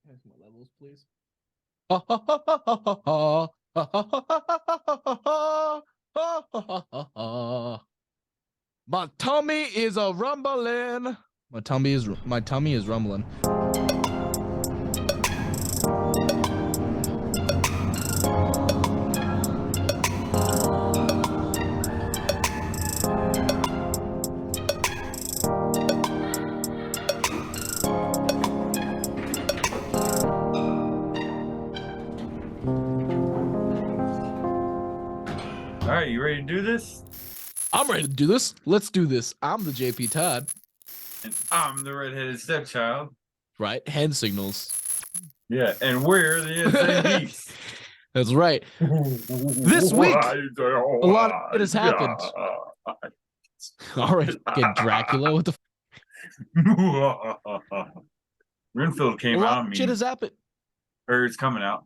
Can I have my levels, please? My tummy is a rumbling. My tummy is rumbling. All right, you ready to do this? I'm ready to do this. Let's do this. I'm the JP Todd. And I'm the redheaded stepchild. Right? Hand signals. Yeah, and we're the Insane Geeks. That's right. This week, a lot of it has happened. All right, get Dracula. What the? Renfield came out. A lot of shit has happened. Or it's coming out.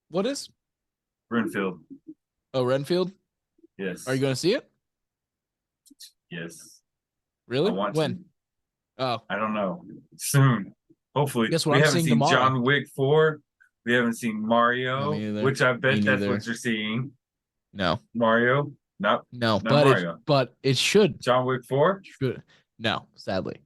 What is? Renfield. Oh, Renfield? Yes. Are you going to see it? Yes. Really? I want when? To. Oh. I don't know. Soon. Hopefully. Guess what we I'm haven't seeing seen tomorrow. John Wick 4. We haven't seen Mario, which I bet that's what you're seeing. No. Mario? No. No, but Mario. But it should. John Wick 4? Should. No, sadly.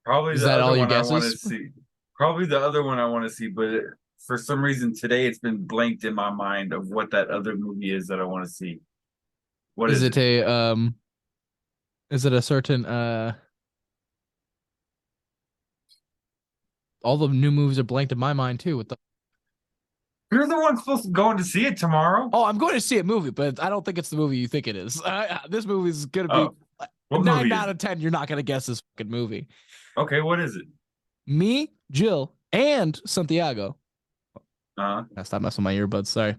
Probably is the that other all your one guesses? I want to see. Probably the other one I want to see, but for some reason today it's been blanked in my mind of what that other movie is that I want to see. What is it? Is it a certain all the new movies are blanked in my mind too. With the You're the one supposed to go in to see it tomorrow. Oh, I'm going to see a movie, but I don't think it's the movie you think it is. This movie is going to be 9 out of 10. You're not going to guess this fucking movie. Okay, what is it? Me, Jill, and Santiago. I stopped messing with my earbuds. Sorry.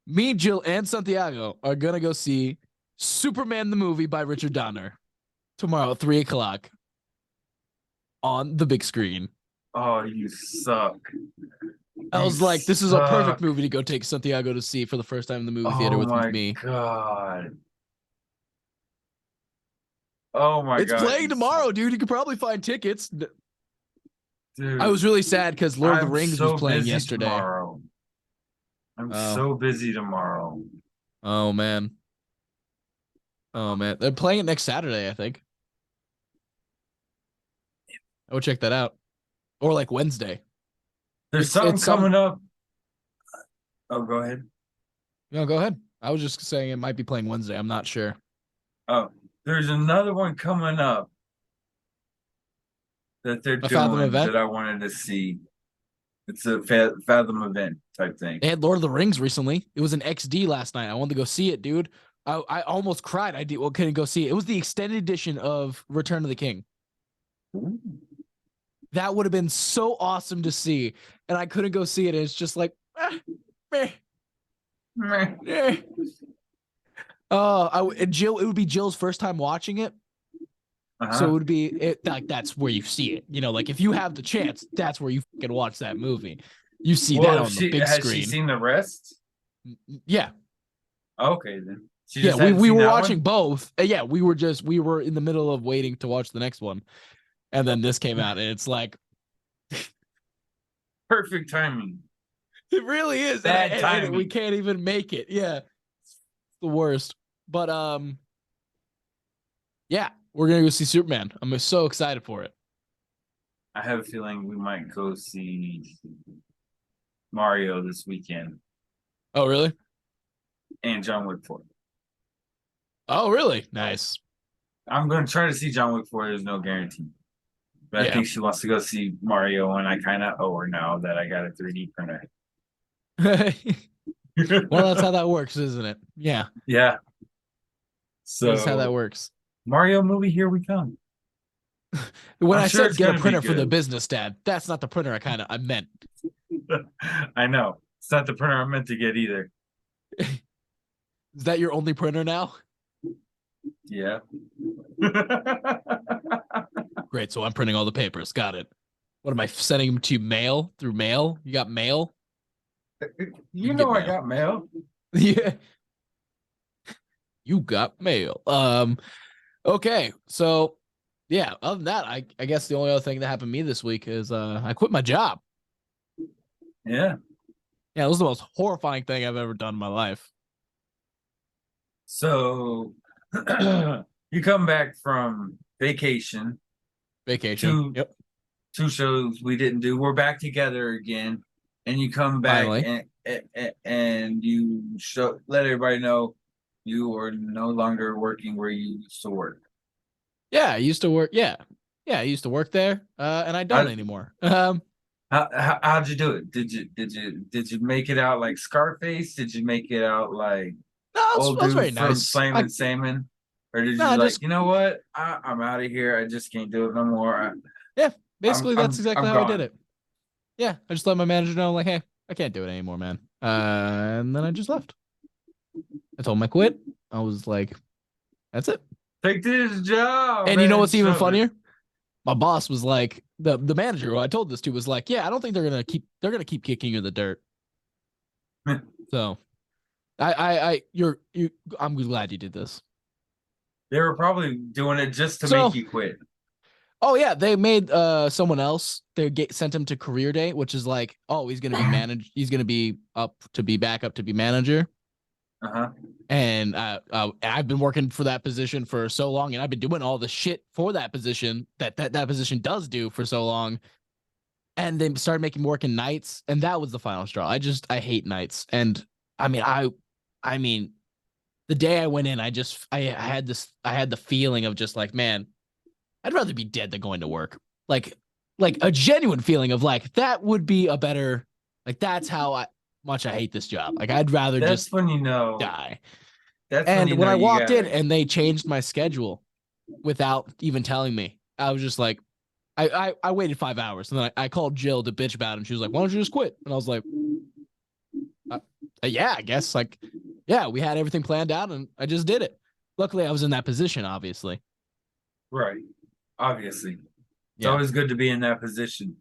Me, Jill, and Santiago are going to go see Superman the movie by Richard Donner tomorrow at 3:00 on the big screen. Oh, you suck. I was like, this is a perfect movie to go take Santiago to see for the first time in the movie theater with me. God. Oh my God. It's playing tomorrow, dude. You could probably find tickets. Dude, I was really sad because Lord of the Rings was playing yesterday. Tomorrow. I'm so busy tomorrow. Oh man. They're playing it next Saturday, I think. I would check that out. Or like Wednesday. There's something coming up. Oh, go ahead. No, go ahead. I was just saying it might be playing Wednesday. I'm not sure. Oh, there's another one coming up that they're doing that I wanted to see. It's a Fathom event type thing. They had Lord of the Rings recently. It was an XD last night. I wanted to go see it, dude. I almost cried. I couldn't go see it. It was the extended edition of Return of the King. Ooh. That would have been so awesome to see, and I couldn't go see it. And it's just like, meh. Jill. It would be Jill's first time watching it, so it would be like that's where you see it. You know, like if you have the chance, that's where you can watch that movie. You see that on the big screen. Has she seen the rest? Yeah. Okay then. We were watching both. Yeah, we were in the middle of waiting to watch the next one. And then this came out, and it's like perfect timing. It really is. Bad timing. We can't even make it. Yeah, it's the worst. But yeah, we're gonna go see Superman. I'm so excited for it. I have a feeling we might go see Mario this weekend. Oh, really? And John Wick 4. Oh, really? Nice. I'm gonna try to see John Wick 4. There's no guarantee. But I think she wants to go see Mario, and I kind of owe her now that I got a 3D printer. Well, that's how that works, isn't it? Yeah. Yeah. So that's how that works. Mario movie, here we come. When I said get a printer for the business, Dad, that's not the printer I meant. I know. It's not the printer I meant to get either. Is that your only printer now? Yeah. Great. So I'm printing all the papers. Got it. What am I sending them to mail through mail? You got mail? You know I got mail. Yeah. You got mail. Okay. So yeah, other than that, I guess the only other thing that happened to me this week is I quit my job. Yeah. Yeah, it was the most horrifying thing I've ever done in my life. So you come back from vacation, Vacation. two Yep. two shows we didn't do. We're back together again, and you come back Finally. and you let everybody know you are no longer working where you used to work. Yeah, I used to work. Yeah. Yeah, I used to work there. And I don't How, anymore. how'd you do it? Did you make it out like Scarface? Did you make it out like No, old it was dude very from nice. Slammin' Salmon? Or did No, you I like, just you know what? I'm out of here. I just can't do it no more. yeah, I'm basically that's I'm exactly I'm how I did gone. it. Yeah, I just let my manager know, like, hey, I can't do it anymore, man. And then I just left. I told him I quit. I was like, that's it. Take this job And you know and what's even shove it. funnier? My boss was like, the manager who I told this to was like, yeah, I don't think they're gonna keep kicking you in the dirt. So I'm glad you did this. They were probably doing it just to make So you quit. oh yeah, they made someone else. Sent him to career day, which is like, oh, he's gonna be managed. He's gonna be back up to be manager. Uh-huh. And I've been working for that position for so long, and I've been doing all the shit for that position that position does do for so long. And they started making me working nights, and that was the final straw. I hate nights, and I mean I mean the day I went in, I had the feeling of just like, man, I'd rather be dead than going to work. Like a genuine feeling of like that would be a better, like that's how much I hate this job. Like I'd rather That's just when you know. die. That's when And you when know I you walked got in it. and they changed my schedule without even telling me, I was just like, I waited 5 hours, and then I called Jill to bitch about it, and she was like, why don't you just quit? And I was like, yeah, I guess, like, yeah, we had everything planned out and I just did it. Luckily I was in that position, obviously. Right. Obviously. It's Yeah. always good to be in that position.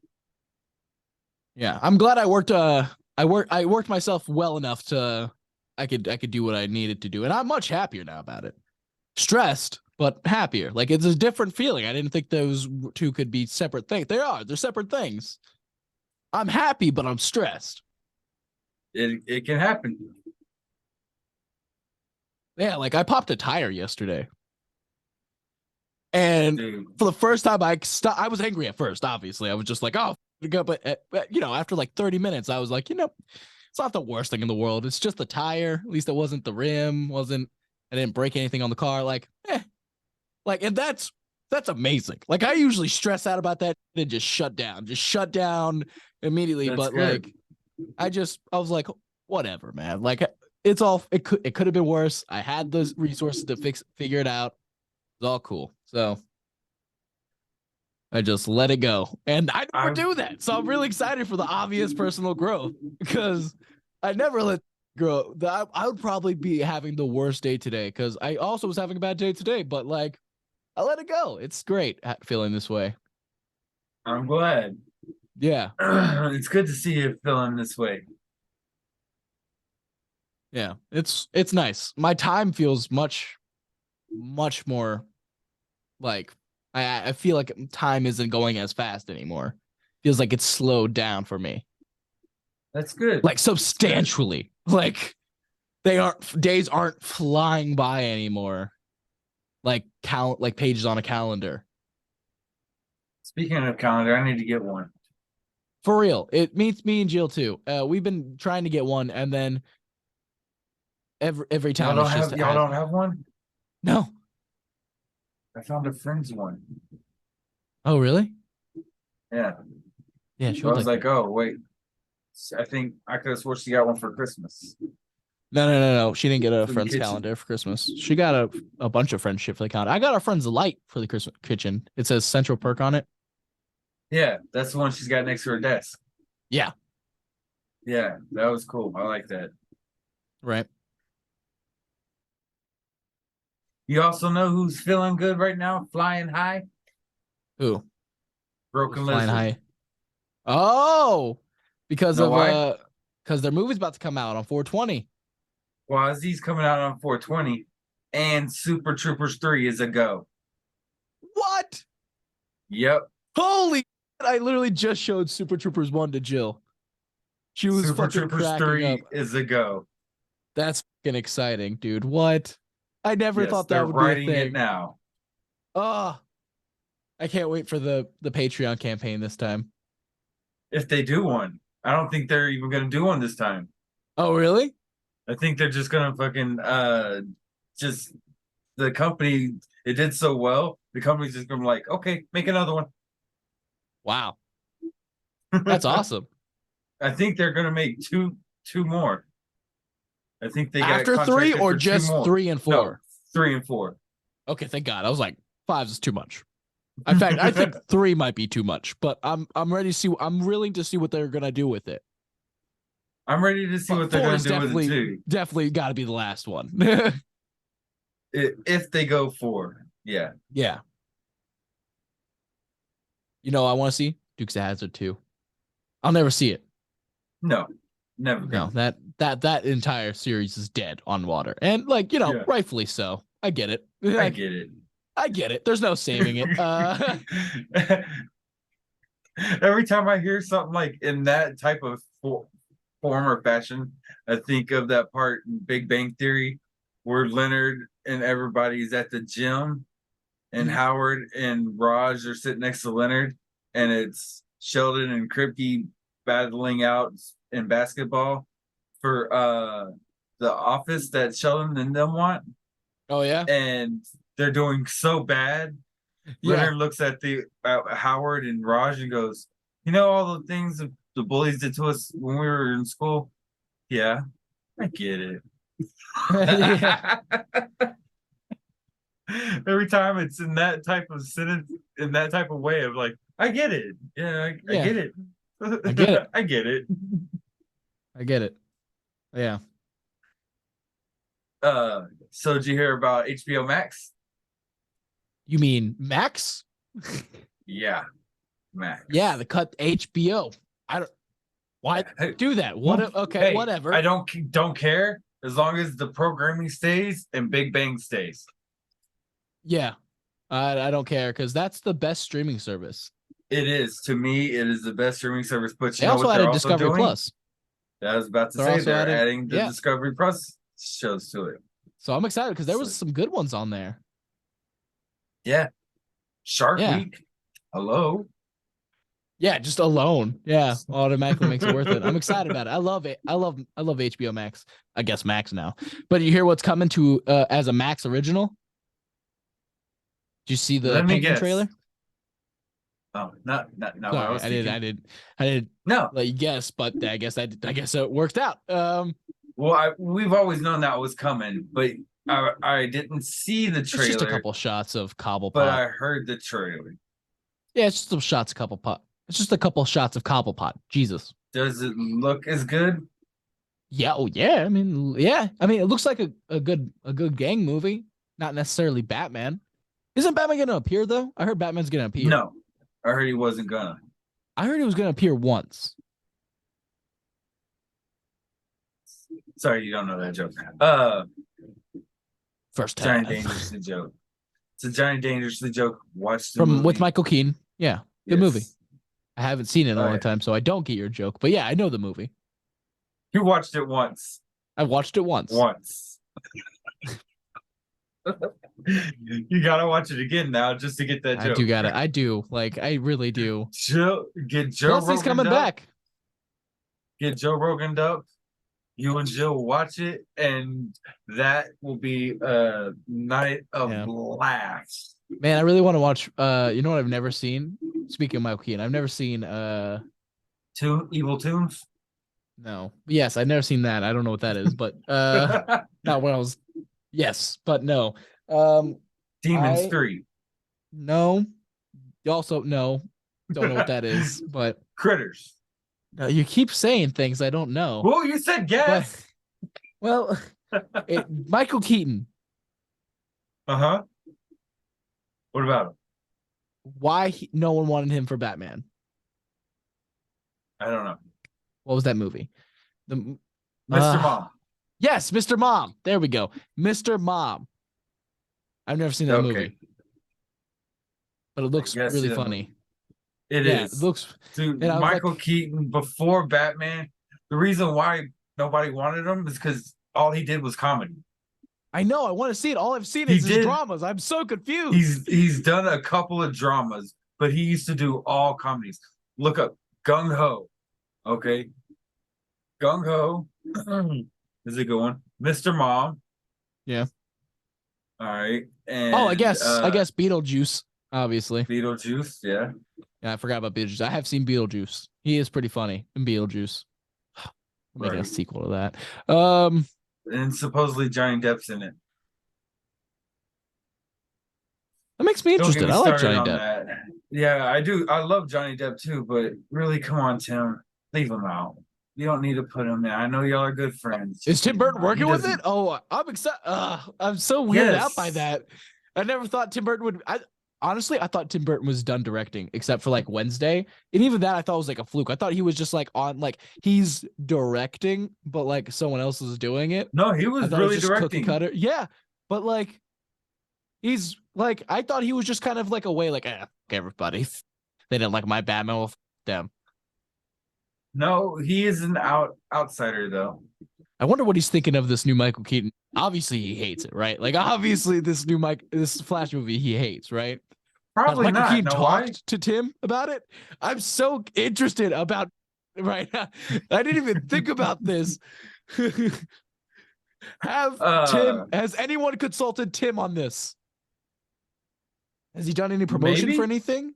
Yeah. I'm glad I worked myself well enough to I could do what I needed to do. And I'm much happier now about it. Stressed, but happier. Like it's a different feeling. I didn't think those two could be separate things. They're separate things. I'm happy, but I'm stressed. It can happen. Yeah, like I popped a tire yesterday. And Dude. for the first time, I was angry at first, obviously. I was just like, oh, but after like 30 minutes, I was like, it's not the worst thing in the world. It's just the tire. At least it wasn't the rim, I didn't break anything on the car. And that's amazing. Like I usually stress out about that and just shut down immediately. That's But good. like, I was like, whatever, man. Like it could have been worse. I had those resources to figure it out. It's all cool. So I just let it go. And I never do that. So I'm really excited for the obvious personal growth because I never let grow. I would probably be having the worst day today because I also was having a bad day today, but like I let it go. It's great feeling this way. I'm glad. Yeah. It's good to see you feeling this way. Yeah. It's nice. My time feels much, much more like I feel like time isn't going as fast anymore. Feels like it's slowed down for me. That's good. Like substantially. Like days aren't flying by anymore. Like pages on a calendar. Speaking of calendar, I need to get one. For real. It meets me and Jill too. We've been trying to get one, and then every Y'all time don't it's just have y'all don't have one? no. I found a friend's one. Oh really? Yeah. Yeah, she So I would was like like, that. oh wait. I think I could have swore she got one for Christmas. No. She didn't get a For the friend's kitchen. calendar for Christmas. She got a bunch of friends shit for the calendar. I got our friend's light for the Christmas kitchen. It says Central Perk on it. Yeah, that's the one she's got next to her desk. Yeah. Yeah, that was cool. I like that. Right. You also know who's feeling good right now, flying high? Who? Who's Broken flying Lizard. high? Oh, because Know of why? because their movie's about to come out on 420. Quasi's coming out on 420, and Super Troopers 3 is a go. What? Yep. Holy shit, I literally just showed Super Troopers 1 to Jill. She was Super fucking Troopers cracking up. 3 is a go. That's fucking exciting, dude. What? I never Yes, thought they're that would be a writing it thing. now. Oh, I can't wait for the Patreon campaign this time. If they do one, I don't think they're even gonna do one this time. Oh, really? I think they're just gonna fucking just the company. It did so well. The company's just gonna be like, okay, make another one. Wow. That's awesome. I think they're gonna make two more. I think they got After 3 contracted or for two just more. 3 and 4? No, 3 and 4. Okay, thank God. I was like, 5 is too much. In fact, I think 3 might be too much, but I'm ready to see. I'm willing to see what they're gonna do with it. I'm ready to see But what they're 4 gonna is do with it too. definitely got to be the last one. If they go 4, yeah. Yeah. You know, I want to see Dukes of Hazzard 2. I'll never see it. No, never. No, that entire series is dead on water, and like Yeah. rightfully so. I get it. I get it. I get it. There's no saving it. Every time I hear something like in that type of form or fashion, I think of that part in Big Bang Theory where Leonard and everybody's at the gym and Mhm. Howard and Raj are sitting next to Leonard, and it's Sheldon and Kripke battling out in basketball for the office that Sheldon and them want, Oh yeah, and they're doing so bad. yeah, Leonard looks at the Howard and Raj and goes, "You know all the things the bullies did to us when we were in school? Yeah, I get it." yeah, Every time it's in that type of sentence, in that type of way of like, I get it. Yeah, I yeah. get it. I get it. I get it. I get it. Yeah. So did you hear about HBO Max? You mean Max? Yeah, Max. Yeah, the cut HBO. I don't. Why do that? What? Okay, Hey, whatever. I don't care as long as the programming stays and Big Bang stays. Yeah, I don't care because that's the best streaming service. It is, to me, it is the best streaming service. But They you know also what they're added also Discovery doing? Plus, I was about to they're say also they're adding the yeah. Discovery Plus shows to it. So I'm excited because there was So, some good ones on there. yeah, Shark Yeah. Week. Hello. Yeah, just alone. Yeah, automatically makes it worth it. I'm excited about it. I love it. I love HBO Max. I guess Max now. But you hear what's coming to as a Max original? Did you see the Let me Penguin guess. trailer? Oh, not what I Sorry, was thinking. I did No. let you guess, but I guess it worked out. Well, we've always known that was coming, but I didn't see the It's trailer. just a couple shots of Cobblepot. But I heard the trailer. Yeah, it's just some shots of Cobblepot. It's just a couple shots of Cobblepot. Jesus. Does it look as good? Yeah. Oh yeah. I mean, yeah. I mean, it looks like a good gang movie. Not necessarily Batman. Isn't Batman gonna appear though? I heard Batman's gonna appear. No, I heard he wasn't gonna. I heard he was gonna appear once. Sorry, you don't know that joke. First time. Giant Dangerously joke. It's a Giant Dangerously joke. Watch the From movie. with Michael Keaton. Yeah. Good movie. I haven't seen it in a long right. time, so I don't get your joke. But yeah, I know the movie. You watched it once. I watched it once. You gotta watch it again now just to get that joke. I do. Like, I really do. Get Joe Plus, Rogan he's coming back. Get Joe Rogan up. You and Jill will watch it, and that will be a night of laughs. Man, I really want to watch. You know what I've never seen? Speaking of Michael Keaton, I've never seen. Two Evil Tunes. No. Yes, I've never seen that. I don't know what that is, but not when I was. Yes, but no. Demons 3. No. You also no. Don't know what that is, but Critters. No, you keep saying things I don't know. Well, you said guess. Well, Michael Keaton. Uh-huh. What about him? Why no one wanted him for Batman? I don't know. What was that movie? Mr. Mom. Yes, Mr. Mom. There we go. Mr. Mom. I've never seen that movie. but it I looks guess really it, funny. it Yeah, it is. looks. Dude, And I was Michael like, Keaton before Batman, the reason why nobody wanted him is because all he did was comedy. I know, I want to see it. All I've seen He is his did dramas. I'm so confused. he's done a couple of dramas, but he used to do all comedies. Look up Gung Ho. Okay. Gung Ho. Is it going? Mr. Mom. Yeah. All right. Oh, I And guess Beetlejuice, obviously. Beetlejuice, yeah. Yeah, I forgot about Beetlejuice. I have seen Beetlejuice. He is pretty funny in Beetlejuice. I'm making a Right. sequel to that. And supposedly Johnny Depp's in it. That makes me Don't get interested. me I like started Johnny on Depp. that. Yeah, I do. I love Johnny Depp too, but really, come on, Tim, leave him out. You don't need to put him in. I know y'all are good friends. Is Just Tim leave him Burton out. He working with it? doesn't. Oh, I'm excited. I'm so weirded out by Yes. that. I never thought Tim Burton would. Honestly, I thought Tim Burton was done directing, except for like Wednesday, and even that I thought was like a fluke. I thought he was just like on like he's directing, but like someone else is doing it. No, he I was thought it was really just cookie directing. cutter. Yeah, but like he's like I thought he was just kind of like a way like everybody. They didn't like my Batman with them. No, he is an outsider though. I wonder what he's thinking of this new Michael Keaton. Obviously, he hates it, right? Like, obviously, this Flash movie, he hates, right? Has Probably Michael not. Keaton Know why? talked to Tim about it? I'm so interested about right now. I didn't even think about this. Uh, Has anyone consulted Tim on this? Has he done any promotion for maybe? anything?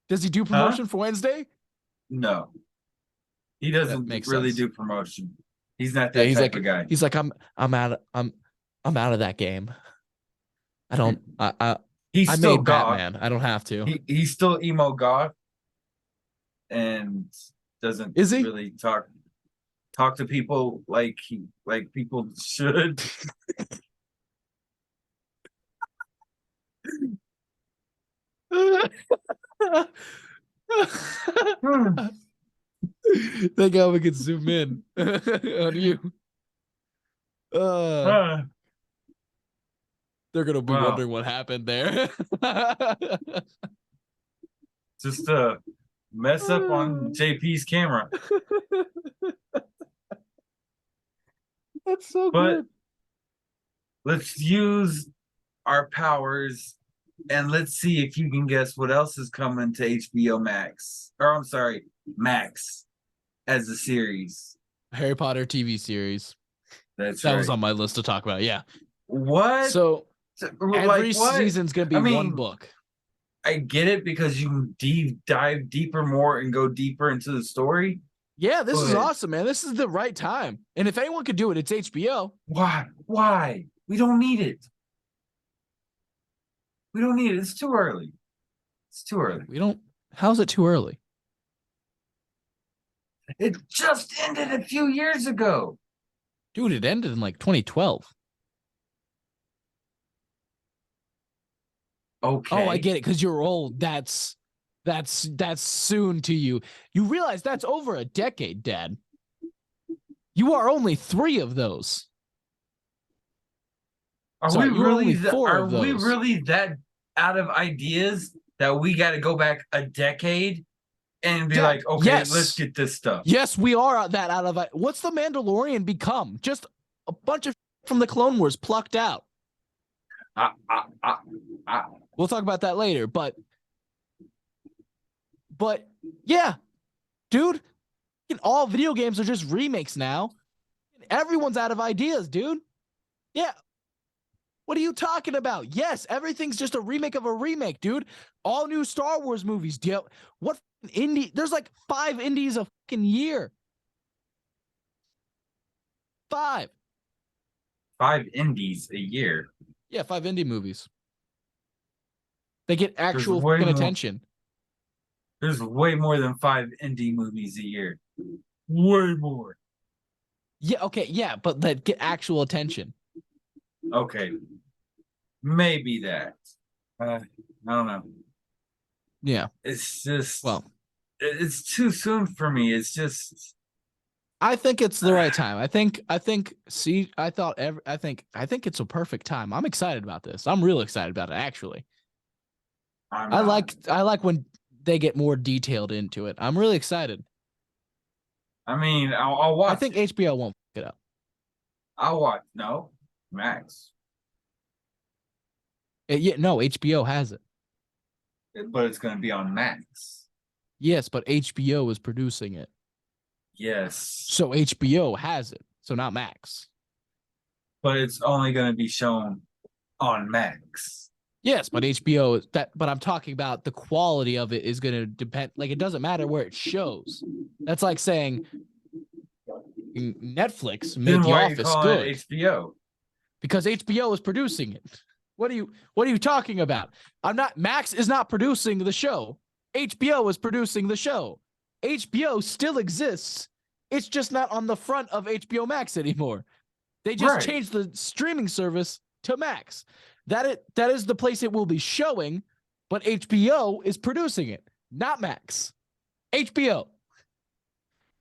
Does he do Huh? promotion for Wednesday? No, he That doesn't makes really sense. do promotion. He's not Yeah, that type of guy. he's like, I'm out of that game. I don't He's I still made goth. Batman. I don't have to. He's still emo goth and doesn't Is he? really talk to people like people should. Hmm. Thank God we could zoom in on you. Huh. They're gonna be Wow. wondering what happened there. Just a mess up on JP's camera. That's so But good. let's use our powers and let's see if you can guess what else is coming to HBO Max. Or I'm sorry, Max as a series. Harry Potter TV series. That's That right. was on my list to talk about. Yeah. What? So every Like what? season's gonna be I one mean, book. I get it because you can dive deeper more and go deeper into the story. Yeah, this is But awesome, man. This is the right time. And if anyone could do it, it's HBO. why? Why? We don't need it. We don't need it. It's too early. It's too early. We don't. How's it too early? It just ended a few years ago. Dude, it ended in like 2012. Okay. Oh, I get it, because you're old. That's soon to you. You realize that's over a decade, Dad. You are only 3 of those. Are Sorry, we you are really only 4 are of we those. really that out of ideas that we got to go back a decade and be Dad, like, okay, yes. let's get this stuff. Yes, we are that out of it. What's the Mandalorian become? Just a bunch of from the Clone Wars plucked out. We'll talk about that later, but yeah, dude, all video games are just remakes now. Everyone's out of ideas, dude. Yeah. What are you talking about? Yes, everything's just a remake of a remake, dude. All new Star Wars movies. What indie? There's like 5 indies a fucking year. 5. 5 indies a year. Yeah, 5 indie movies. They get actual way fucking more. attention. There's way more than 5 indie movies a year. Way more. Yeah, okay, yeah, but that get actual attention. Okay. Maybe that. I don't know. Yeah. It's just Well, it's too soon for me. It's just I think it's the right time. I think see, I think it's a perfect time. I'm excited about this. I'm real excited about it, actually. I'm I not. like when they get more detailed into it. I'm really excited. I mean, I'll I watch think it. HBO won't fuck it up. I'll watch. No, Max, Yeah, no, HBO has it. but it's gonna be on Max. Yes, but HBO is producing it. Yes, So HBO has it. So not Max. but it's only gonna be shown on Max. Yes, but HBO is that, but I'm talking about the quality of it is going to depend. Like, it doesn't matter where it shows. That's like saying Netflix made Then The why are you Office calling it good HBO? because HBO is producing it. What are you talking about? I'm not Max is not producing the show. HBO is producing the show. HBO still exists. It's just not on the front of HBO Max anymore. They just Right. changed the streaming service to Max. That is the place it will be showing, but HBO is producing it, not Max. HBO.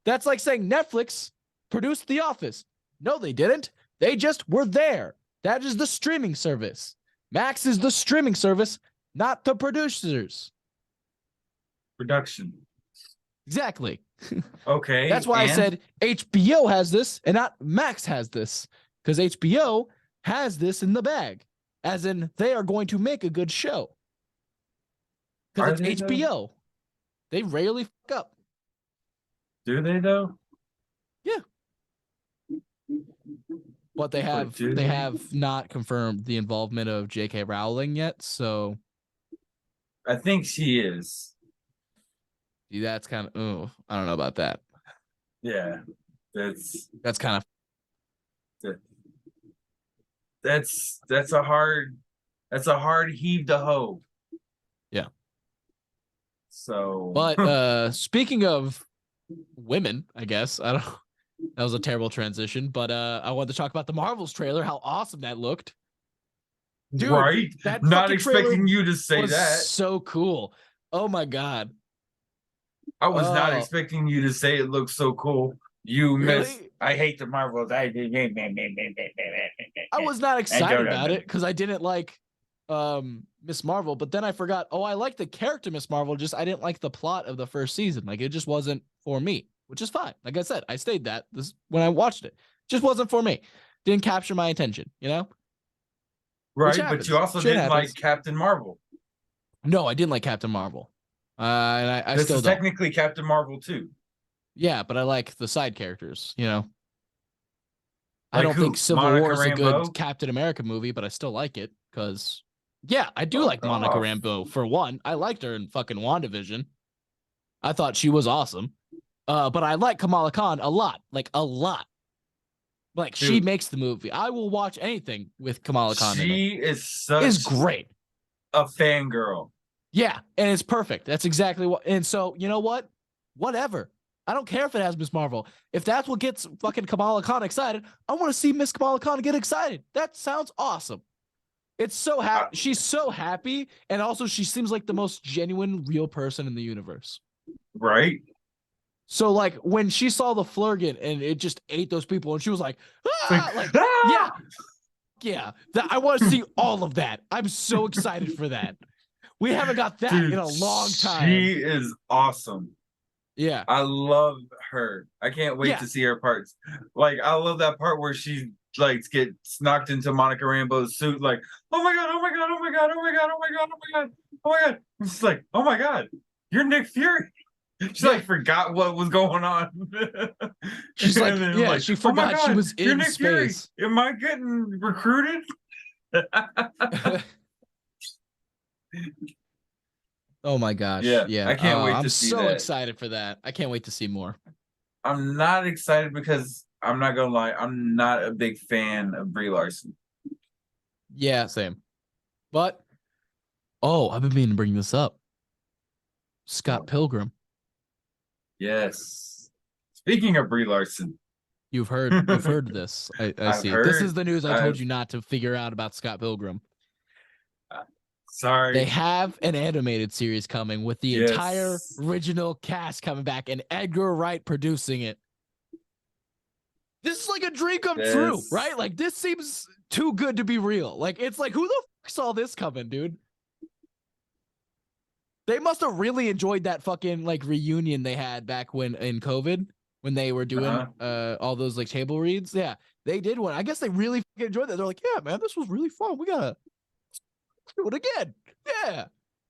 That's like saying Netflix produced The Office. No, they didn't. They just were there. That is the streaming service. Max is the streaming service, not the producers. Production. Exactly. Okay, That's why I said HBO has this and not Max has this, because HBO has this in the bag, as in they are going to make a good show. Because it's HBO. They rarely fuck up. Do they though? Yeah. But they have not confirmed the involvement of J.K. Rowling yet, so I think she is. that's kind of I don't know about that. Yeah, that's kind of that's a hard heave to hoe. Yeah. So, but speaking of women, I guess I don't. That was a terrible transition, but I wanted to talk about the Marvels trailer. How awesome that looked, dude! right? That Not expecting you to say was that. so cool. Oh my god! I was not expecting you to say it looks so cool. You really? miss. I hate the Marvels. I was not excited about it because I didn't like Miss Marvel, but then I forgot. Oh, I like the character Miss Marvel. Just I didn't like the plot of the first season. Like it just wasn't for me, which is fine. Like I said, I stayed that this when I watched it. Just wasn't for me. Didn't capture my attention. You know. Right, but you also didn't like Captain Marvel. No, I didn't like Captain Marvel. And I this still is don't. Technically Captain Marvel too. Yeah, but I like the side characters. You know. Like I don't think Civil Monica War is a Rambeau? good Captain America movie, but I still like it because, yeah, I do Fuck like Monica off. Rambeau. For one, I liked her in fucking WandaVision. I thought she was awesome. But I like Kamala Khan a lot, like a lot. Like Dude, she makes the movie. I will watch anything with Kamala Khan in it. She is great. A fangirl. Yeah, and it's perfect. That's exactly what. And so you know what? Whatever. I don't care if it has Miss Marvel. If that's what gets fucking Kamala Khan excited, I want to see Miss Kamala Khan get excited. That sounds awesome. It's so happy. She's so happy, and also she seems like the most genuine, real person in the universe. Right. So like when she saw the Flurgan and it just ate those people, and she was like, ah! like ah! yeah. I want to see all of that. I'm so excited for that. We haven't got that in a long time. She is awesome. Yeah. I love her. I can't wait to see her parts. Like, I love that part where she like gets knocked into Monica Rambeau's suit, like, oh my god, oh my god, oh my god, oh my god, oh my god, oh my god, oh my god. It's like, oh my god, you're Nick Fury. She like forgot what was going on. She's like, yeah, like, she forgot she was in space. Fury. Am I getting recruited? Oh my gosh. Yeah. I can't wait to see that. I'm so excited for that. I can't wait to see more. I'm not excited because I'm not gonna lie, I'm not a big fan of Brie Larson. Yeah, same. But I've been meaning to bring this up. Scott Pilgrim. Yes. Speaking of Brie Larson. You've heard this. I see. This is the news I told you not to figure out about Scott Pilgrim. Sorry. They have an animated series coming with the entire original cast coming back and Edgar Wright producing it. This is like a dream come true, right? Like this seems too good to be real. Like it's like, who the fuck saw this coming, dude? They must have really enjoyed that fucking like reunion they had back when in COVID when they were doing all those like table reads. Yeah, they did one. I guess they really fucking enjoyed that. They're like, yeah, man, this was really fun. We gotta do it again. Yeah.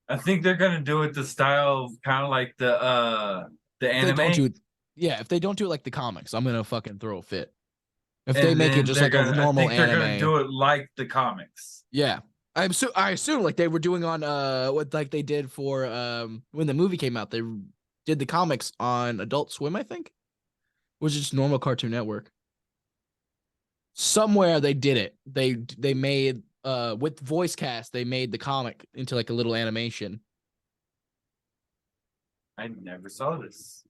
I think they're gonna do it the style kind of like the If they don't anime, do it, yeah, if they don't do it like the comics, I'm gonna fucking throw a fit. If they and make it then just they're like a gonna. I normal think they're gonna anime, do it like the comics. yeah. I assume like they were doing on what like they did for when the movie came out, they did the comics on Adult Swim, I think, which is just normal Cartoon Network. Somewhere they did it. They made with voice cast, they made the comic into like a little animation. I never saw this.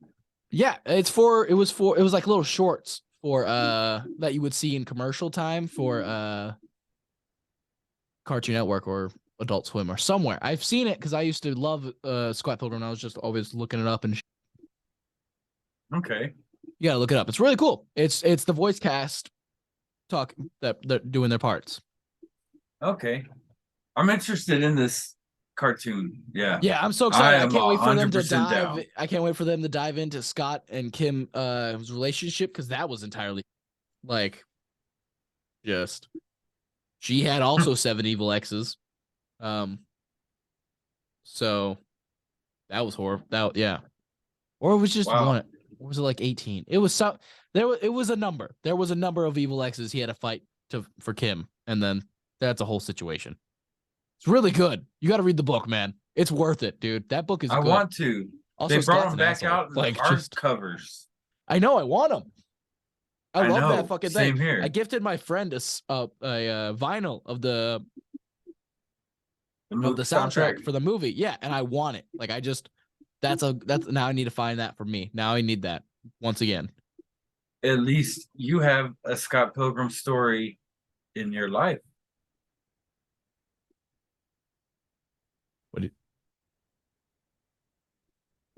Yeah, it was like little shorts for that you would see in commercial time for Cartoon Network or Adult Swim or somewhere. I've seen it because I used to love Scott Pilgrim. I was just always looking it up and Okay. you gotta look it up. It's really cool. It's the voice cast talk that they're doing their parts. Okay. I'm interested in this cartoon. Yeah. Yeah, I'm so I excited. I am can't wait for them to 100% dive. down. I can't wait for them to dive into Scott and Kim relationship because that was entirely like just she had also 7 evil exes. So that was horrible. That yeah. Or it was just Wow. one. Or was it like 18? It was so it was a number. There was a number of evil exes he had to fight for Kim, and then that's a whole situation. It's really good. You got to read the book, man. It's worth it, dude. That book is I good. want to. Also, They brought Scott's them an back asshole. out in Like hard just covers. I know I want them. I love know. that fucking thing. Same here. I gifted my friend a vinyl of the soundtrack for the movie. Yeah, and I want it. Like I just that's now I need to find that for me. Now I need that once again. At least you have a Scott Pilgrim story in your life. What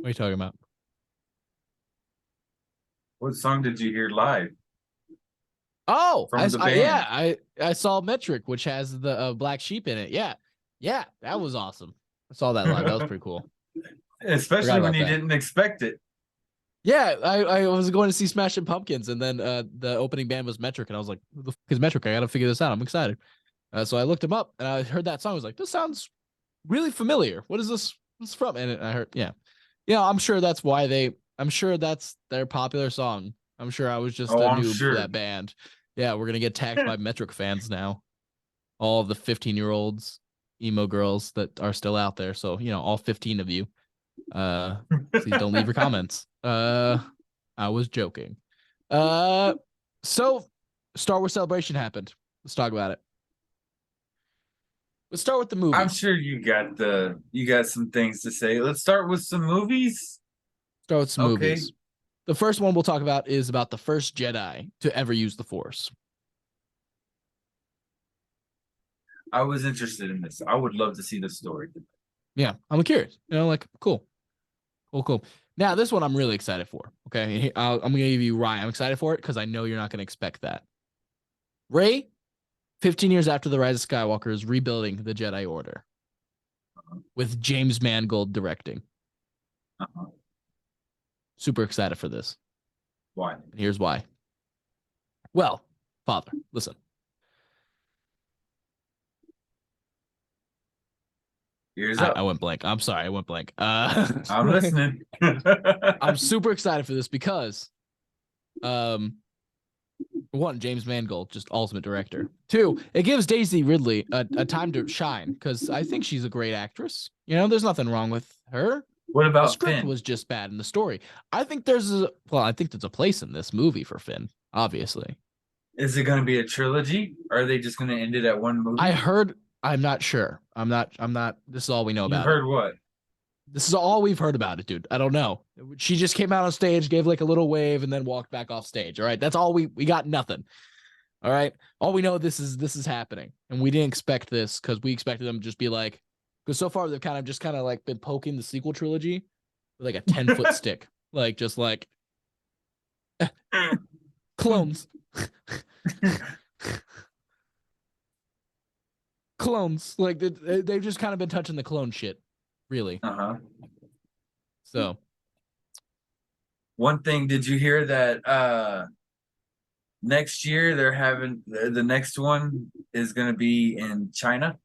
are you talking about? What song did you hear live Oh, from the band? I saw Metric, which has the Black Sheep in it. Yeah, that was awesome. I saw that live. That was pretty cool. Especially when you didn't expect it. Yeah, I was going to see Smashing Pumpkins, and then the opening band was Metric, and I was like, "Who the fuck is Metric? I got to figure this out. I'm excited." So I looked him up, and I heard that song. I was like, "This sounds really familiar. What is this? What's from?" And I heard, yeah, I'm sure that's why I'm sure that's their popular song. I'm sure I was just a noob for that band. Yeah, we're gonna get tagged by Metric fans now. All of the 15-year-olds, emo girls that are still out there. So all 15 of you. Please don't leave your comments. I was joking. So Star Wars Celebration happened. Let's talk about it. Let's start with the movies. I'm sure you got some things to say. Let's start with some movies. Start with some movies. The first one we'll talk about is about the first Jedi to ever use the Force. I was interested in this. I would love to see the story. Yeah, I'm curious. Cool. Now, this one I'm really excited for. Okay, I'm going to give you Ryan. I'm excited for it because I know you're not going to expect that. Rey, 15 years after the Rise of Skywalker, is rebuilding the Jedi Order with James Mangold directing. Super excited for this. Why? Here's why. Well, Father, listen. I went blank. I'm sorry. I went blank. I'm listening. I'm super excited for this because, one, James Mangold, just ultimate director. 2, it gives Daisy Ridley a time to shine because I think she's a great actress. There's nothing wrong with her. What about the script Finn? was just bad in the story. I think there's a place in this movie for Finn, obviously. Is it going to be a trilogy? Or are they just going to end it at one movie? I'm not sure. I'm not. This is all we know about it. You heard what? This is all we've heard about it, dude. I don't know. She just came out on stage, gave like a little wave, and then walked back off stage. All right. That's all we got nothing. All right. All we know this is happening. And we didn't expect this because we expected them to just be like, because so far they've kind of like been poking the sequel trilogy with like a 10-foot stick. Like just like clones. Clones. Like they've just kind of been touching the clone shit. really. Uh-huh. So One thing, did you hear that next year they're having the next one is going to be in China?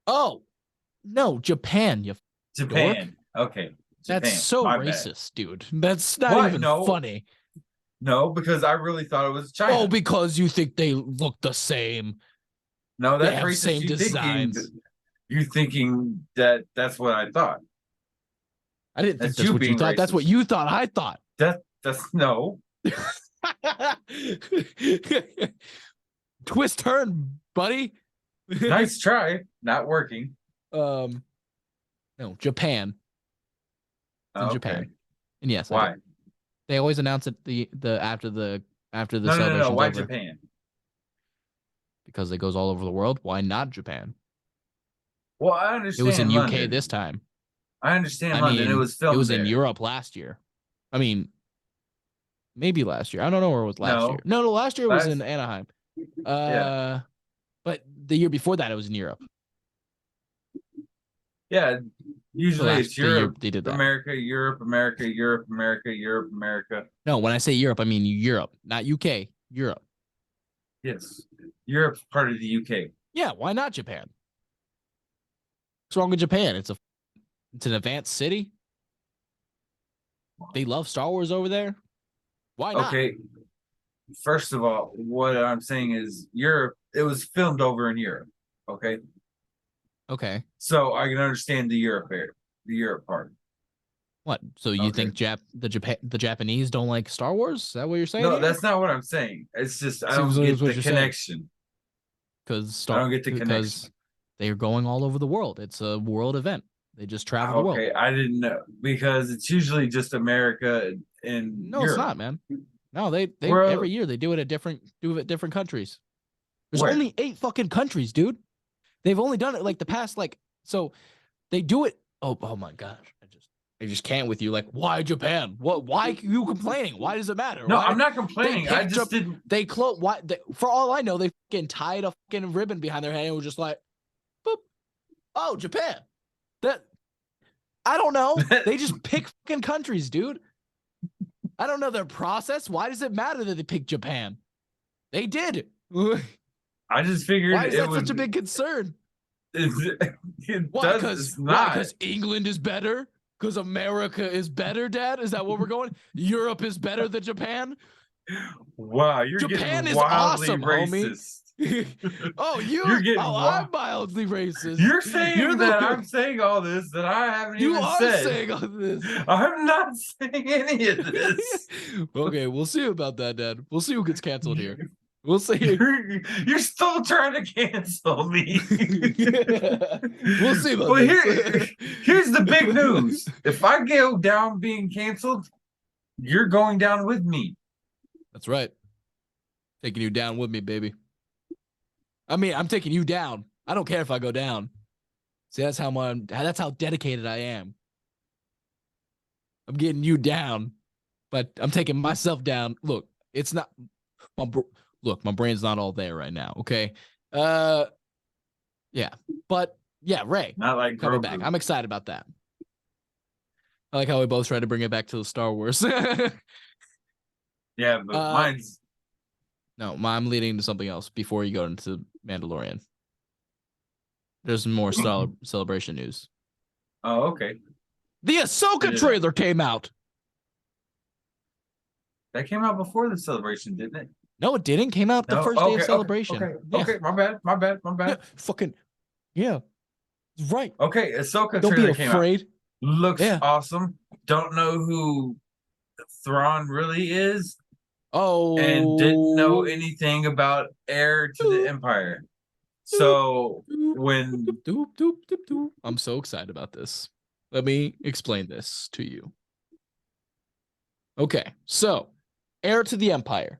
oh no, Japan, you dork. Japan. Okay. That's Japan. so My bad. racist, dude. That's not What? even No. funny. No, because I really thought it was China. Oh, because you think they look the same. No, They that's have racist. same designs. You thinking that that's what I thought. I didn't think That's that's you what you being thought. That's what racist. you thought. I thought. That's no. Twist turn, buddy. Nice try. Not working. No, Japan. It's in Okay. Japan. And yes, I Why? did. They always announce it after the No. celebration's Why over Japan? because it goes all over the world. Why not Japan? Well, I It was in understand UK London. this time. I understand I London. It mean, was it filmed was in there. Europe last year. I mean, maybe last year. I don't know where it was last year. No. No, last year it was in Anaheim. Yeah. But the year before that, it was in Europe. Yeah. Usually it's Europe, they did that. America, Europe, America, Europe, America, Europe, America. No, when I say Europe, I mean Europe, not UK. Europe. Yes. Europe's part of the UK. Yeah, why not Japan? What's wrong with Japan? It's an advanced city. They love Star Wars over there. Why not? Okay. First of all, what I'm saying is Europe, it was filmed over in Europe. Okay. Okay. So I can understand the Europe part. What? So you Okay. think the Japanese don't like Star Wars? Is that what you're saying? No, that's not what I'm saying. It's just I don't Seems like get that's what the you're saying. connection. Because I don't get the connection. they are going all over the world. It's a world event. They just travel the world. Okay, I didn't know because it's usually just America and No, Europe. it's not, man. No, they Where- every year they do it at different countries. There's Where? only 8 fucking countries, dude. They've only done it like the past so they do it. Oh my gosh. I just can't with you. Like, why Japan? Why are you complaining? Why does it matter? No, Why? I'm not complaining. I just didn't. They for all I know, they fucking tied a fucking ribbon behind their head and were just like, boop. Oh, Japan. That I don't know. They just pick fucking countries, dude. I don't know their process. Why does it matter that they picked Japan? They did. I just figured. Why is that such a big concern? Why? Because England is better? Because America is better, Dad? Is that what we're going? Europe is better than Japan? Wow, you're Japan getting is wildly awesome, racist. Oh, You're getting I'm mildly racist. You're saying that I'm saying all this that I haven't You even are said. saying all this. I'm not saying any of this. Okay, we'll see about that, Dad. We'll see who gets canceled here. We'll see. You're still trying to cancel me. We'll see about Well, this. here's the big news. If I go down being canceled, you're going down with me. That's right. Taking you down with me, baby. I mean, I'm taking you down. I don't care if I go down. See, that's how dedicated I am. I'm getting you down, but I'm taking myself down. Look, it's not my brain's not all there right now, okay? Yeah. But yeah, Ray. Not like coming Grogu. back. I'm excited about that. I like how we both tried to bring it back to the Star Wars. Yeah, but mine's no, I'm leading to something else before you go into Mandalorian. There's more celebration news. oh, okay. The Ahsoka trailer came out. That came out before the celebration, didn't it? No, it didn't. Came out the first day of celebration. Okay, my bad. Yeah, fucking, yeah. Right. Okay, Ahsoka Don't trailer be afraid. Looks awesome. Don't know who Thrawn really is. Oh. And didn't know anything about Heir to the Empire. So when I'm so excited about this. Let me explain this to you. Okay, so Heir to the Empire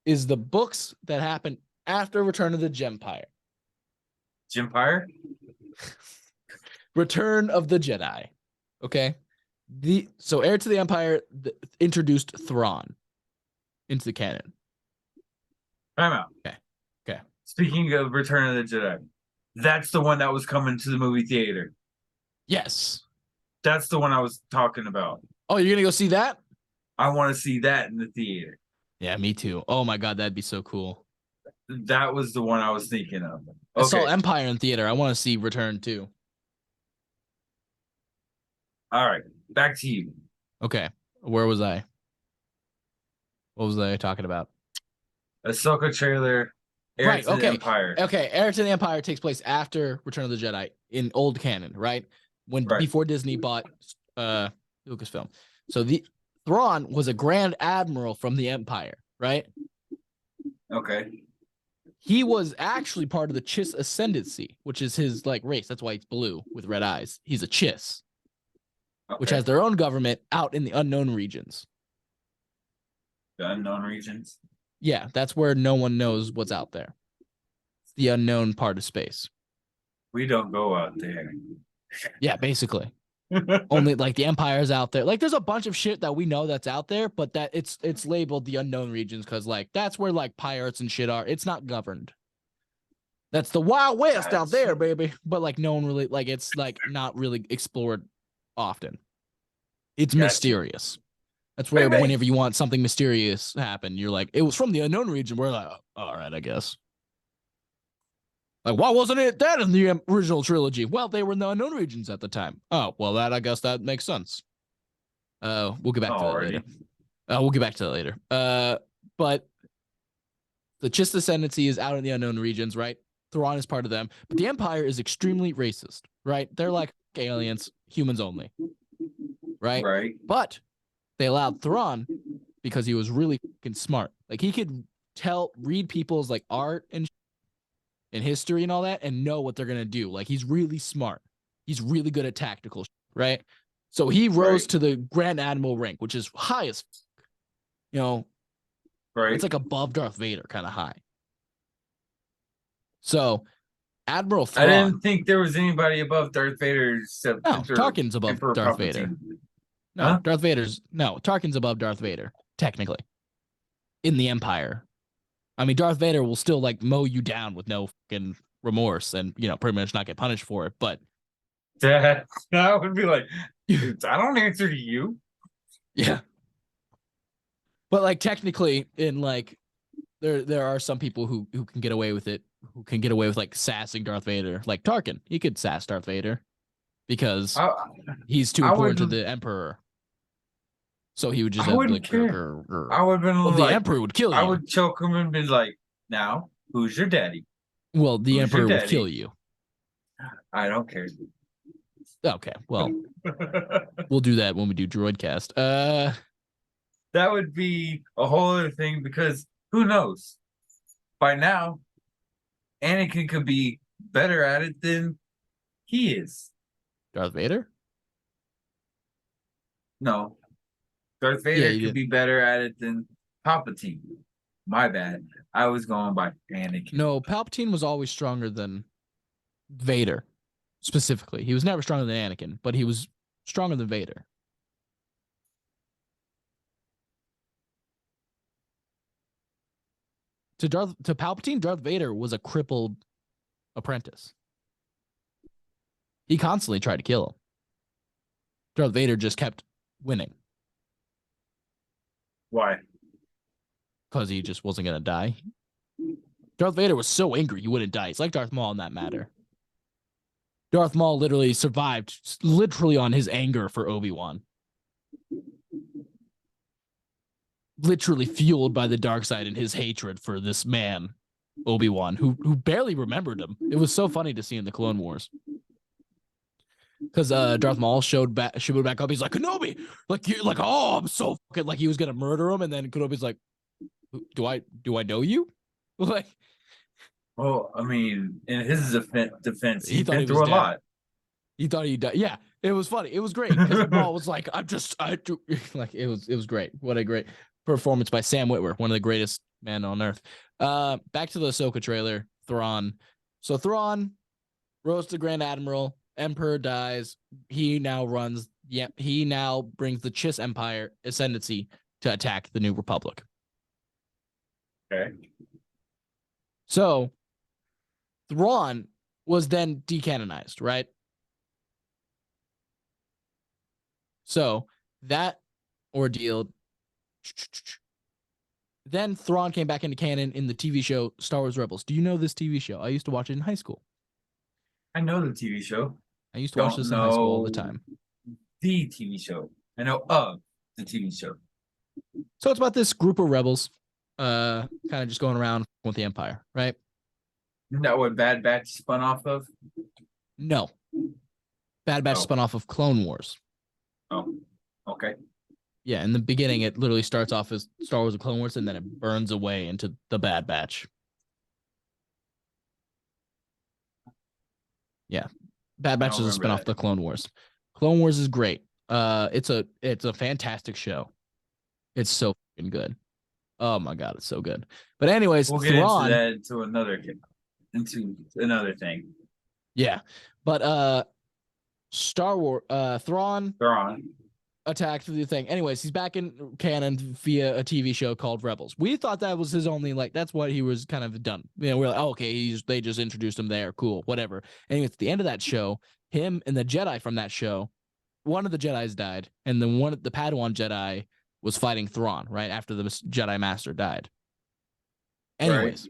is the books that happen after Return of the Gempire. Gempire? Return of the Jedi. Okay. So Heir to the Empire introduced Thrawn into the canon. Time out. Okay. Speaking of Return of the Jedi, that's the one that was coming to the movie theater. Yes. That's the one I was talking about. Oh, you're gonna go see that? I want to see that in the theater. Yeah, me too. Oh my god, that'd be so cool. That was the one I was thinking of. I saw Okay. Empire in theater. I want to see Return too. All right. Back to you. Okay. Where was I? What was I talking about? Ahsoka trailer, Heir Right. to the Okay. Empire. Okay. Heir to the Empire takes place after Return of the Jedi in old canon, right? Before Disney bought Lucasfilm. So the Thrawn was a Grand Admiral from the Empire, right? Okay. He was actually part of the Chiss Ascendancy, which is his like race. That's why he's blue with red eyes. He's a Chiss, which has their own government out in the unknown regions. The unknown regions. Yeah, that's where no one knows what's out there. It's the unknown part of space. We don't go out there. Yeah, basically. Only like the Empire's out there. Like there's a bunch of shit that we know that's out there, but that it's labeled the unknown regions because like that's where like pirates and shit are. It's not governed. That's the Wild West out there, baby. But like no one really like it's like not really explored often. It's mysterious. That's where whenever you want something mysterious happen, you're like, it was from the unknown region. We're like, oh, all right, I guess. Like, why wasn't it that in the original trilogy? Well, they were in the unknown regions at the time. Oh, well, I guess that makes sense. We'll get back to that later. We'll get back to that later. But the Chiss Ascendancy is out in the unknown regions, right? Thrawn is part of them. But the Empire is extremely racist, right? They're like aliens, humans only. Right? Right. But they allowed Thrawn because he was really fucking smart. Like he could read people's like art and history and all that and know what they're going to do. Like he's really smart. He's really good at tactical, right? So he rose to the Grand Admiral rank, which is high as, it's like above Darth Vader kind of high. So Admiral Thrawn. I didn't think there was anybody above Darth Vader except Tarkin's above Emperor Darth Palpatine. Vader. No, huh? Tarkin's above Darth Vader, technically. In the Empire. I mean, Darth Vader will still like mow you down with no fucking remorse and, pretty much not get punished for it. But that would be like, I don't answer to you. Yeah. But like technically in like there are some people who can get away with it, who can get away with like sassing Darth Vader. Like Tarkin, he could sass Darth Vader because he's too important to the Emperor. So he would just I wouldn't care. I would have been like, the Emperor would kill you. I would choke him and be like, now, who's your daddy? Well, the Emperor would kill you. I don't care. Okay, well, we'll do that when we do Droidcast. That would be a whole other thing because who knows? By now, Anakin could be better at it than he is. Darth Vader? No. Darth Vader could be better at it than Palpatine. My bad. I was going by Anakin. No, Palpatine was always stronger than Vader, specifically. He was never stronger than Anakin, but he was stronger than Vader. To Palpatine, Darth Vader was a crippled apprentice. He constantly tried to kill him. Darth Vader just kept winning. Why? Because he just wasn't going to die. Darth Vader was so angry he wouldn't die. He's like Darth Maul in that matter. Darth Maul literally survived on his anger for Obi-Wan. Literally fueled by the dark side and his hatred for this man, Obi-Wan, who barely remembered him. It was so funny to see in the Clone Wars. Because Darth Maul showed back up. He's like, Kenobi, oh, I'm so fucking, like he was gonna murder him, and then Kenobi's like, do I know you? Like, well, I mean, in his defense, he thought he was dead. A lot. He thought he died. Yeah, it was funny. It was great because Maul was like, like it was great. What a great performance by Sam Witwer, one of the greatest men on earth. Back to the Ahsoka trailer, Thrawn. So Thrawn rose to Grand Admiral. Emperor dies. He now brings the Chiss Empire ascendancy to attack the New Republic. Okay. So Thrawn was then decanonized, right? So that ordeal. Then Thrawn came back into canon in the TV show Star Wars Rebels. Do you know this TV show? I used to watch it in high school. I know the TV show. I used to watch Don't this in high school all the know time. the TV show. I know of the TV show. So it's about this group of rebels, kind of just going around with the Empire, right? Isn't that what Bad Batch spun off of? No, Bad Batch Oh. spun off of Clone Wars. Oh, okay. Yeah, in the beginning, it literally starts off as Star Wars and Clone Wars, and then it burns away into the Bad Batch. Yeah, Bad Batch is a spinoff of the Clone Wars. Clone Wars is great. It's a fantastic show. It's so fucking good. Oh my god, it's so good. But anyways, we'll get Thrawn, into another thing. Yeah, but Star Wars, Thrawn attacked the thing. Anyways, he's back in canon via a TV show called Rebels. We thought that was his only, like, that's what he was kind of done. You know, we're like, oh, okay, they just introduced him there. Cool, whatever. Anyways, at the end of that show, him and the Jedi from that show, one of the Jedis died, and the Padawan Jedi was fighting Thrawn right after the Jedi Master died. Anyways,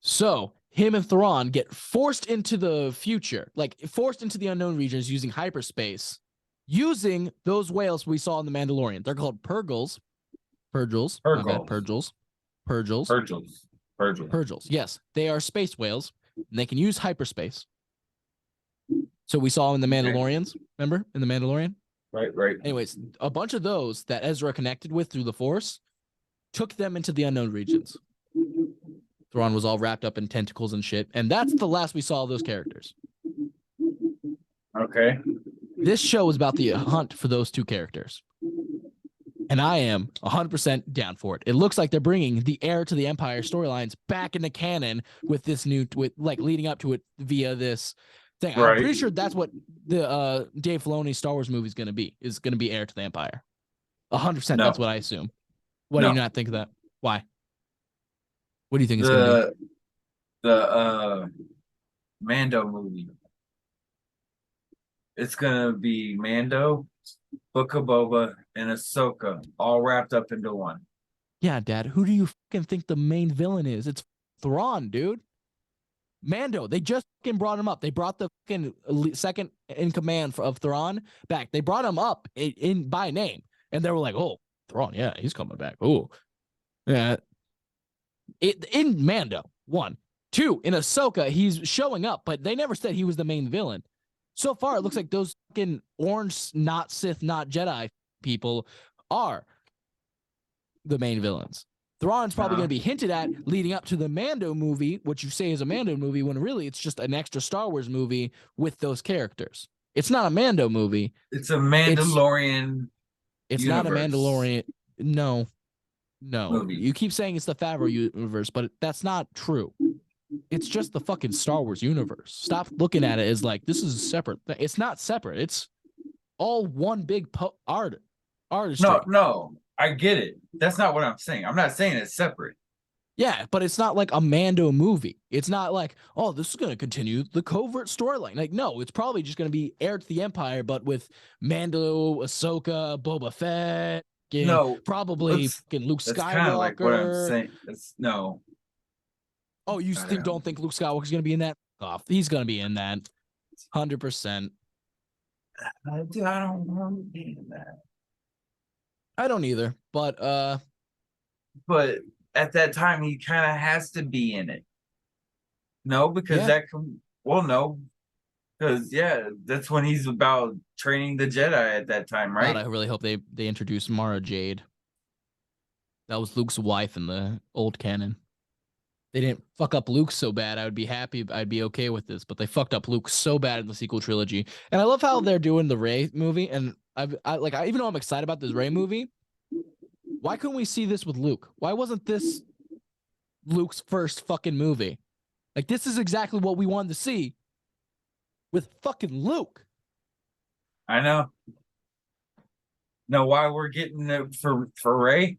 so him and Thrawn get forced into the future, like forced into the unknown regions using hyperspace, using those whales we saw in The Mandalorian. They're called Purgles. Purgles. My bad. Purgles. Yes, they are space whales, and they can use hyperspace. So we saw in The Mandalorians. Remember? In The Mandalorian? Right. Anyways, a bunch of those that Ezra connected with through the Force took them into the unknown regions. Thrawn was all wrapped up in tentacles and shit, and that's the last we saw of those characters. Okay. This show is about the hunt for those two characters. And I am 100% down for it. It looks like they're bringing the heir to the Empire storylines back into canon with this leading up to it via this thing. Right. I'm pretty sure that's what the Dave Filoni Star Wars movie is going to be heir to the Empire. 100%. No. That's what I assume. What do you not think of that? Why? What do you think it's going to be? The Mando movie. It's going to be Mando, Book of Boba, and Ahsoka all wrapped up into one. Yeah, Dad. Who do you fucking think the main villain is? It's Thrawn, dude. Mando. They just fucking brought him up. They brought the fucking second in command of Thrawn back. They brought him up in by name, and they were like, "Oh, Thrawn, yeah, he's coming back." Oh, yeah. In Mando, 1, 2, in Ahsoka, he's showing up, but they never said he was the main villain. So far, it looks like those fucking orange, not Sith, not Jedi people are the main villains. Thrawn's probably going to be hinted at leading up to the Mando movie, which you say is a Mando movie, when really it's just an extra Star Wars movie with those characters. It's not a Mando movie. It's a Mandalorian. It's not a Mandalorian. No. Movie. You keep saying it's the Favreau universe, but that's not true. It's just the fucking Star Wars universe. Stop looking at it as like this is a separate thing. It's not separate. It's all one big artistry. No, I get it. That's not what I'm saying. I'm not saying it's separate. Yeah, but it's not like a Mando movie. It's not like, oh, this is going to continue the covert storyline. Like, no, it's probably just going to be heir to the Empire, but with Mando, Ahsoka, Boba Fett. Probably fucking Luke Skywalker. That's kind of like what I'm saying. No. Oh, you don't think Luke Skywalker's going to be in that? Oh, he's going to be in that. 100%. Dude, I don't want to be in that. I don't either, but at that time he kind of has to be in it. No, because because that's when he's about training the Jedi at that time, right? God, I really hope they introduce Mara Jade. That was Luke's wife in the old canon. They didn't fuck up Luke so bad. I would be happy. I'd be okay with this, but they fucked up Luke so bad in the sequel trilogy. And I love how they're doing the Rey movie. And even though I'm excited about this Rey movie, why couldn't we see this with Luke? Why wasn't this Luke's first fucking movie? Like, this is exactly what we wanted to see with fucking Luke. I know. Know why we're getting it for Rey?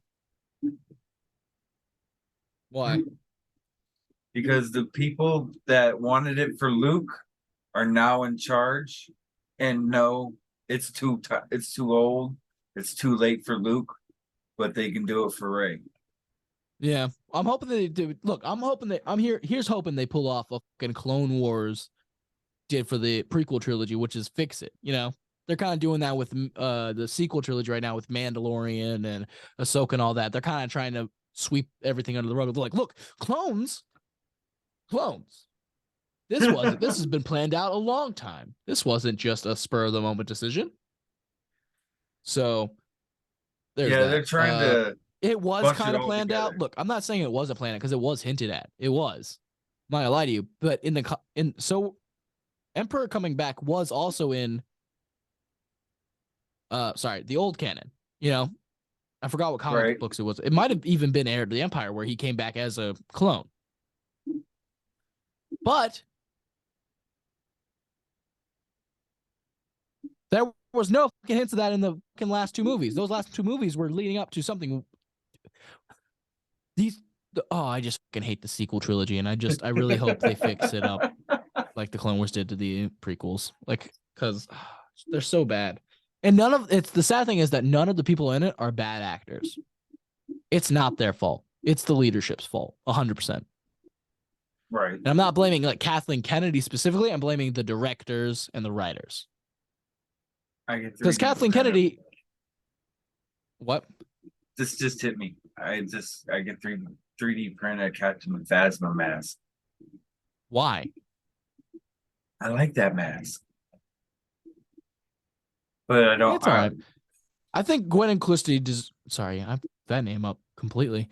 Why? because the people that wanted it for Luke are now in charge, and no, it's too old, it's too late for Luke, but they can do it for Rey. Yeah, I'm hoping they do. Look, I'm hoping that Here's hoping they pull off a fucking Clone Wars did for the prequel trilogy, which is fix it. You know, they're kind of doing that with the sequel trilogy right now with Mandalorian and Ahsoka and all that. They're kind of trying to sweep everything under the rug. They're like, look, clones. This has been planned out a long time. This wasn't just a spur of the moment decision. So there's that. They're trying to. It was kind of planned together. out. Look, I'm not saying it wasn't planned because it was hinted at. It was. I'm not gonna lie to you, but so Emperor coming back was also in the old canon. You know, I forgot what comic books it was. It might have even been Heir to the Empire where he came back as a clone. But there was no fucking hints of that in the fucking last two movies. Those last two movies were leading up to something. I just fucking hate the sequel trilogy, and I really hope they fix it up like the Clone Wars did to the prequels, like because they're so bad. And the sad thing is that none of the people in it are bad actors. It's not their fault. It's the leadership's fault, 100%. Right. And I'm not blaming like Kathleen Kennedy specifically. I'm blaming the directors and the writers. Because Kathleen Kennedy. What? This just hit me. I get 3D print a Captain Phasma mask. Why? I like that mask. But I don't. It's all right. I think Gwen and Christie sorry, I put that name up completely.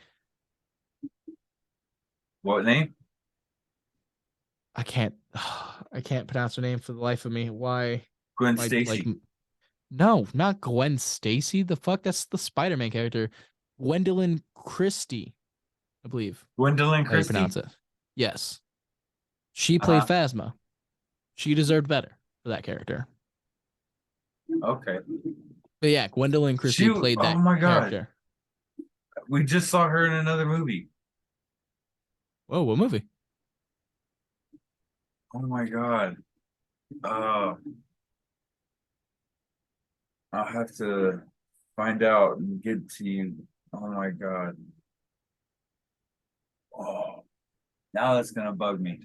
What name? I can't pronounce her name for the life of me. Why? Gwen Stacy. No, not Gwen Stacy. The fuck? That's the Spider-Man character. Gwendolyn Christie, I believe. Gwendolyn Christie? How you pronounce it. Yes. She played Phasma. She deserved better for that character. Okay. But yeah, Gwendolyn Christie played that character. We just saw her in another movie. Whoa, what movie? Oh my god. I'll have to find out and get to you. Oh my god. Oh, now that's gonna bug me.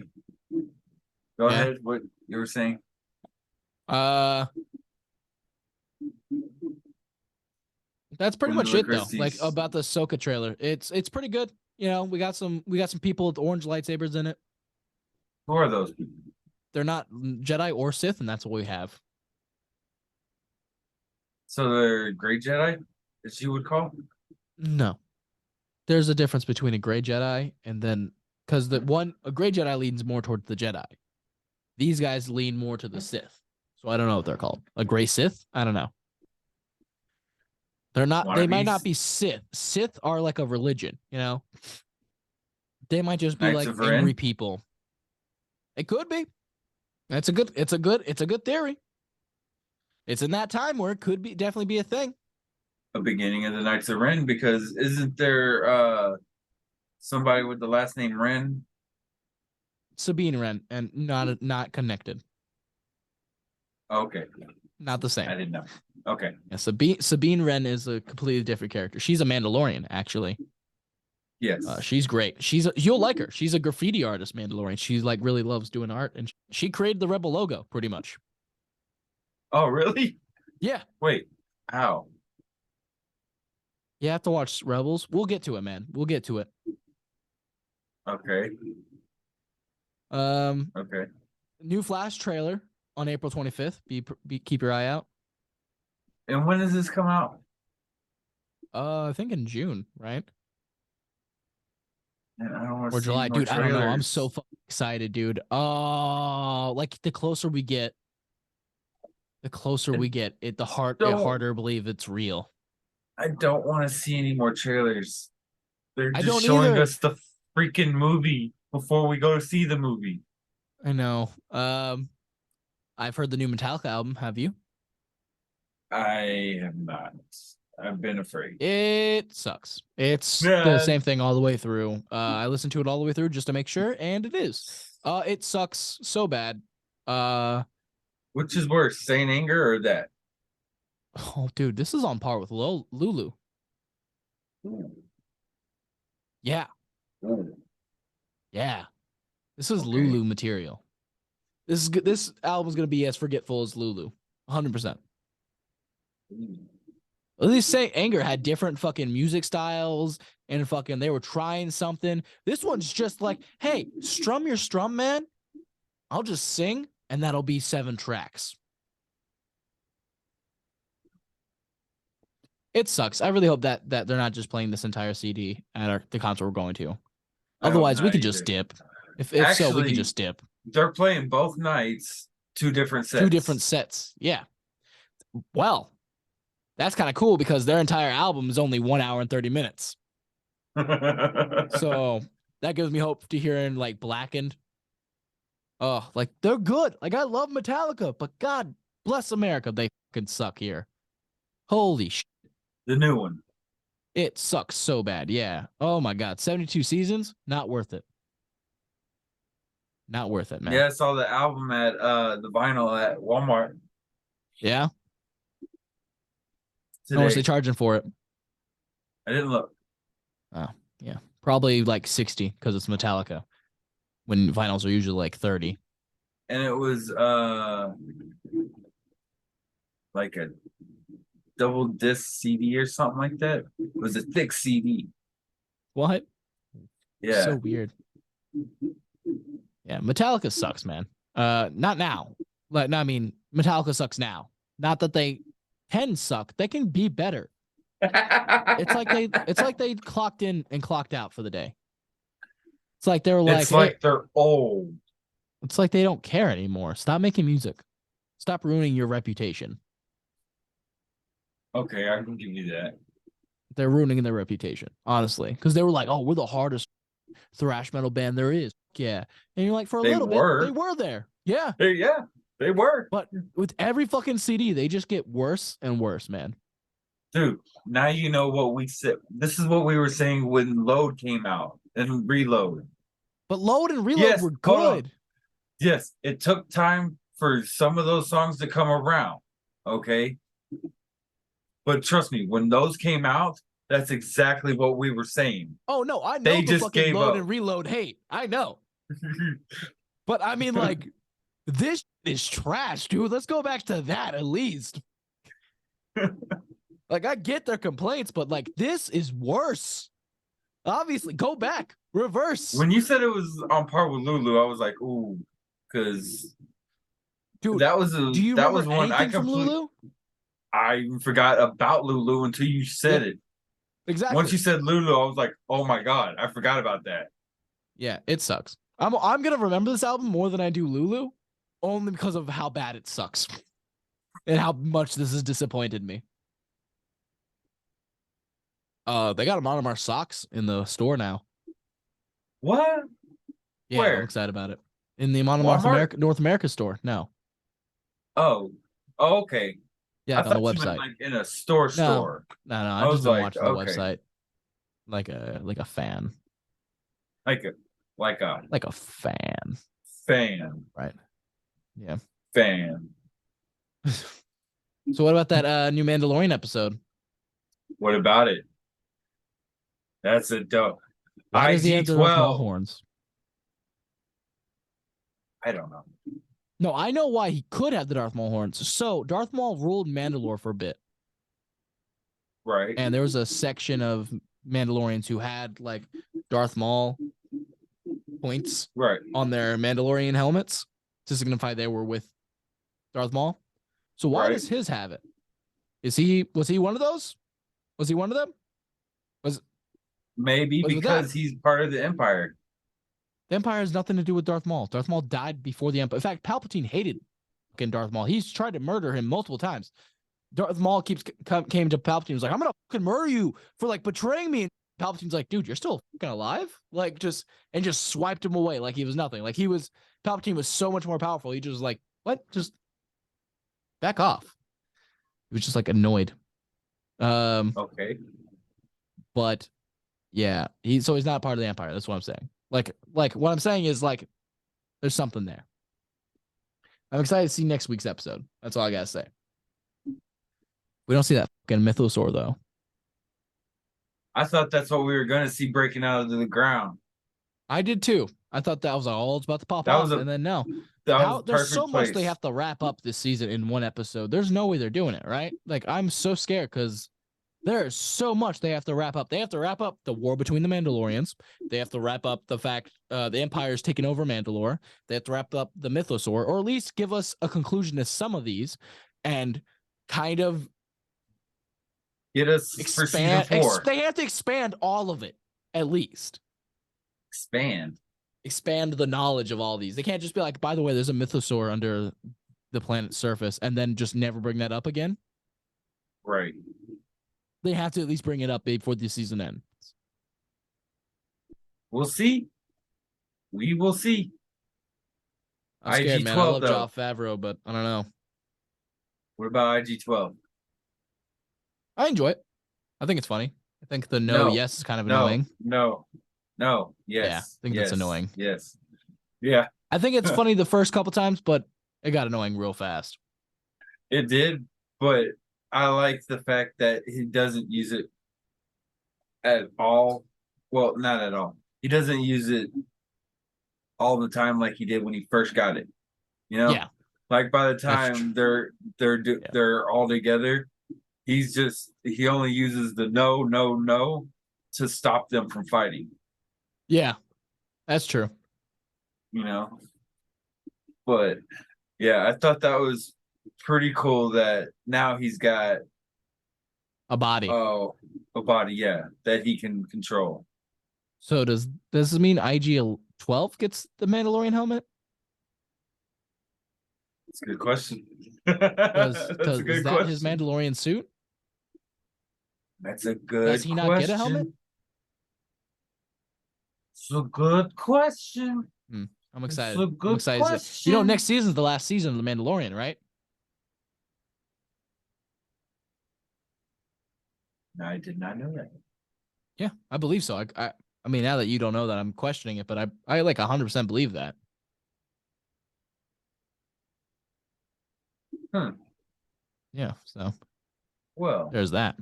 Go ahead. What you were saying? That's pretty much it though. Like about the Ahsoka trailer. It's pretty good. You know, we got some people with orange lightsabers in it. Who are those people? They're not Jedi or Sith, and that's what we have. So they're gray Jedi, as you would call? No. There's a difference between a gray Jedi and then because a gray Jedi leans more towards the Jedi. These guys lean more to the Sith. So I don't know what they're called. A gray Sith? I don't know. They're not. They might not be Sith. Sith are like a religion, you know. They might just be like angry people. It could be. It's a good theory. It's in that time where it could be definitely be a thing. A beginning of the Knights of Ren, because isn't there somebody with the last name Ren? Sabine Wren, and not connected. Okay. Not the same. I didn't know. Okay. Yeah, Sabine Wren is a completely different character. She's a Mandalorian, actually. Yes. She's great. You'll like her. She's a graffiti artist, Mandalorian. She like really loves doing art, and she created the Rebel logo, pretty much. Oh, really? Yeah. Wait. How? You have to watch Rebels. We'll get to it, man. We'll get to it. Okay. Okay. New Flash trailer on April 25th. Keep your eye out. And when does this come out? I think in June, right? And I don't want or July, dude. I don't know. I'm so excited, dude. Oh, like the closer we get, it the harder to believe it's real. I don't want to see any more trailers. They're just showing us the freaking movie before we go to see the movie. I know. I've heard the new Metallica album. Have you? I have not. I've been afraid. It sucks. It's the Yeah. same thing all the way through. I listened to it all the way through just to make sure, and it is. It sucks so bad. Which is worse, Saint Anger or that? Oh, dude, this is on par with Lulu. Ooh. Yeah, Ooh. yeah. This is Okay. Lulu material. This album's gonna be as forgetful as Lulu, 100%. At least Saint Anger had different fucking music styles and fucking they were trying something. This one's just like, hey, strum your strum, man. I'll just sing, and that'll be 7 tracks. It sucks. I really hope that they're not just playing this entire CD at the concert we're going to. Otherwise, we could just dip. If so, we Actually, could just dip. They're playing both nights, 2 different sets. 2 different sets. Yeah. Well, that's kind of cool because their entire album is only 1 hour and 30 minutes. So that gives me hope to hearing like Blackened. Oh, like they're good. Like I love Metallica, but God bless America, they fucking suck here. Holy shit. The new one. It sucks so bad. Yeah. Oh my God. 72 seasons? Not worth it. Not worth it, man. Yeah, I saw the album at the vinyl at Walmart. Yeah. Today. How much are they charging for it? I didn't look. Oh, yeah. Probably like 60 because it's Metallica. When vinyls are usually like 30. And it was like a double disc CD or something like that. It was a thick CD. What? Yeah. So weird. Yeah, Metallica sucks, man. Not now. Like, no, I mean, Metallica sucks now. Not that they can suck. They can be better. It's like they clocked in and clocked out for the day. It's like they were like, it's like they're old. It's like they don't care anymore. Stop making music. Stop ruining your reputation. Okay, I can give you that. They're ruining their reputation, honestly, because they were like, "Oh, we're the hardest thrash metal band there is." Yeah, and you're like, for a little bit, they were there. Yeah, they were. But with every fucking CD, they just get worse and worse, man. Dude, now you know what we said. This is what we were saying when Load came out and Reload. But Load and Reload were good. Yes, it took time for some of those songs to come around. Okay. But trust me, when those came out, that's exactly what we were saying. Oh no, I know they the just fucking gave Load up. And Reload hate. I know. But I mean, like, this is trash, dude. Let's go back to that at least. Like, I get their complaints, but like, this is worse. Obviously, go back, reverse. When you said it was on par with Lulu, I was like, ooh, because dude, that was one I completely. I forgot about Lulu until you said it. Exactly. Once you said Lulu, I was like, oh my God, I forgot about that. Yeah, it sucks. I'm gonna remember this album more than I do Lulu, only because of how bad it sucks. And how much this has disappointed me. They got them on our socks in the store now. What? Yeah, Where? I'm excited about it. In the Walmart? North America store. No. Oh, okay. Yeah, I on the website. You meant like in a store. No. I just been watching the website. Like a fan. Like a fan. Fan. Right. Yeah. Fan. So what about that new Mandalorian episode? What about it? That's a dope. Why does he have the Darth Maul horns? I don't know. No, I know why he could have the Darth Maul horns. So Darth Maul ruled Mandalore for a bit. Right. And there was a section of Mandalorians who had like Darth Maul points on their Mandalorian helmets to signify they were with Darth Maul. So why does his have it? Was he one of those? Was he one of them? Maybe because he's part of the Empire. The Empire has nothing to do with Darth Maul. Darth Maul died before the Empire. In fact, Palpatine hated fucking Darth Maul. He's tried to murder him multiple times. Darth Maul came to Palpatine, was like, I'm gonna fucking murder you for like betraying me. And Palpatine's like, dude, you're still fucking alive? Like just swiped him away like he was nothing. Like Palpatine was so much more powerful. He just was like, what? Just back off. He was just like annoyed. Okay. But yeah, he's not part of the Empire. That's what I'm saying. Like what I'm saying is like there's something there. I'm excited to see next week's episode. That's all I gotta say. We don't see that fucking mythosaur though. I thought that's what we were gonna see breaking out of the ground. I did too. I thought that was all it's about to pop That off, was a and then no. that was How there's so perfect much they place. have to wrap up this season in one episode. There's no way they're doing it, right? Like I'm so scared because there's so much they have to wrap up. They have to wrap up the war between the Mandalorians. They have to wrap up the fact the Empire's taking over Mandalore. They have to wrap up the mythosaur, or at least give us a conclusion to some of these, and kind of Get us for season 4. They have to expand all of it, at least. Expand the knowledge of all these. They can't just be like, by the way, there's a mythosaur under the planet's surface, and then just never bring that up again. Right. They have to at least bring it up before the season ends. We'll see. We will see. I'm scared, man. I love though. Jon Favreau, but I don't know. What about IG-12? I enjoy it. I think it's funny. I think the yes is kind of annoying. No. Yes. Yeah, I think that's annoying. Yes. Yeah. I think it's funny the first couple times, but it got annoying real fast. It did, but I like the fact that he doesn't use it at all. Well, not at all. He doesn't use it all the time like he did when he first got it. You know? Yeah. Like by the time they're all together, he only uses the no to stop them from fighting. Yeah. That's true. You know? But yeah, I thought that was pretty cool that now he's got a body. Oh, a body, yeah, that he can control. So does this mean IG-12 gets the Mandalorian helmet? That's a good question. Because is that his Mandalorian suit? That's a good Does he not get a helmet? It's a good question. I'm excited. It's a good question. You know, next season's the last season of The Mandalorian, right? I did not know that. Yeah, I believe so. I mean, now that you don't know that, I'm questioning it, but I like 100% believe that. Yeah, so well, there's that.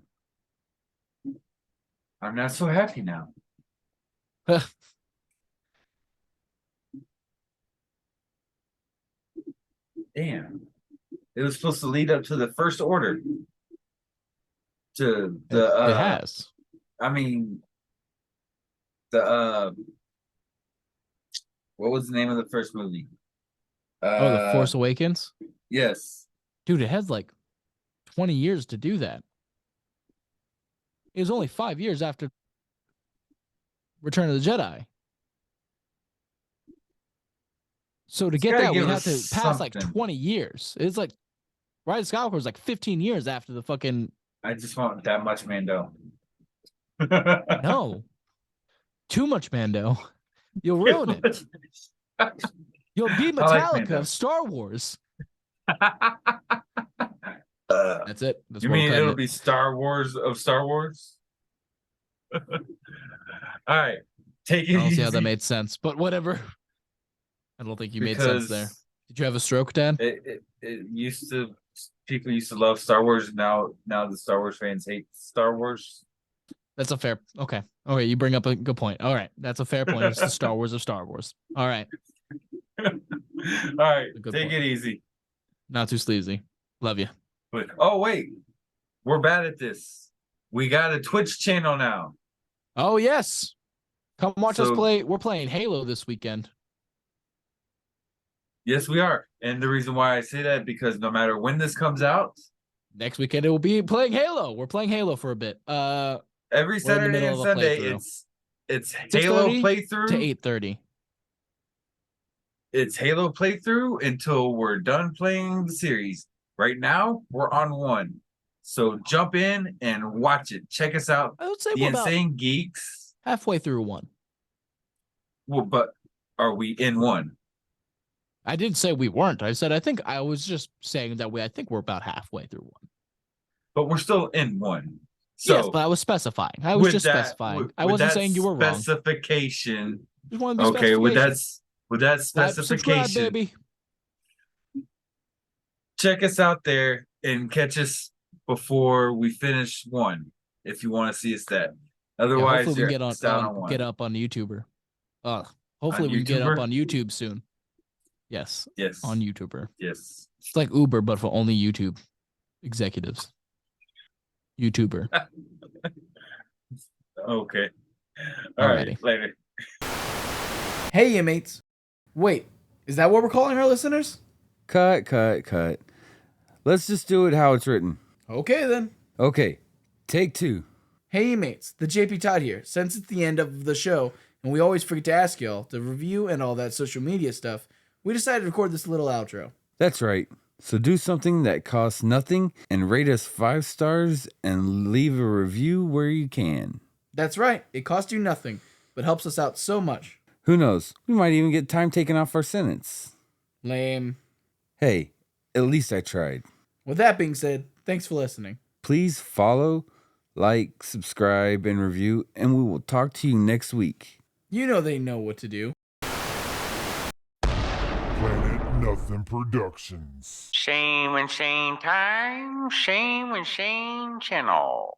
I'm not so happy now. Damn. It was supposed to lead up to the First Order. To the it has. I mean the what was the name of the first movie? The Force Awakens? Yes. Dude, it has like 20 years to do that. It was only 5 years after Return of the Jedi. So to get that, we have to pass like 20 years. It's like Rise of Skywalker was like 15 years after the fucking. I just want that much Mando. No. Too much Mando. You'll ruin it. You'll be Metallica of Star Wars. That's it. That's you mean it'll be Star Wars of Star Wars? All right. Take it easy. I don't see how that made sense, but whatever. I don't think you made sense there. Did you have a stroke, Dad? It used to. People used to love Star Wars. Now the Star Wars fans hate Star Wars. That's a fair. Okay. You bring up a good point. All right. That's a fair point. It's the Star Wars of Star Wars. All right. All right. Take it easy. Not too sleazy. Love you. But, oh, wait. We're bad at this. We got a Twitch channel now. Oh, yes. Come watch us play. We're playing Halo this weekend. Yes, we are. And the reason why I say that, because no matter when this comes out, next weekend it will be playing Halo. We're playing Halo for a bit. Every Saturday and Sunday, it's Halo playthrough to 8:30. It's Halo playthrough until we're done playing the series. Right now, we're on 1. So jump in and watch it. Check us out. I would say the Insane Geeks. Halfway through 1. Well, but are we in 1? I didn't say we weren't. I said I was just saying that I think we're about halfway through 1. but we're still in one. So yes, but I was specifying. I was just specifying. I wasn't saying you were wrong. Specification. Just wanted to be Okay, specification. with that specification, Subscribe, baby. check us out there and catch us before we finish one. If you want to see us that. Otherwise, hopefully we you're can get up on YouTuber. Hopefully we can get up on YouTube soon. Yes. Yes. On YouTuber. Yes. It's like Uber, but for only YouTube executives. YouTuber. Okay. All right. Later. Hey, inmates. Wait, is that what we're calling our listeners? Cut. Let's just do it how it's written. Okay, then. Okay, take 2. Hey, inmates. The JP Todd here. Since it's the end of the show, and we always forget to ask y'all the review and all that social media stuff, we decided to record this little outro. That's right. So do something that costs nothing and rate us 5 stars and leave a review where you can. That's right. It costs you nothing, but helps us out so much. Who knows? We might even get time taken off our sentence. Lame. Hey, at least I tried. With that being said, thanks for listening. Please follow, like, subscribe, and review, and we will talk to you next week. You know they know what to do. Planet Nothing Productions. Shame and Shane time. Shame and Shane channel.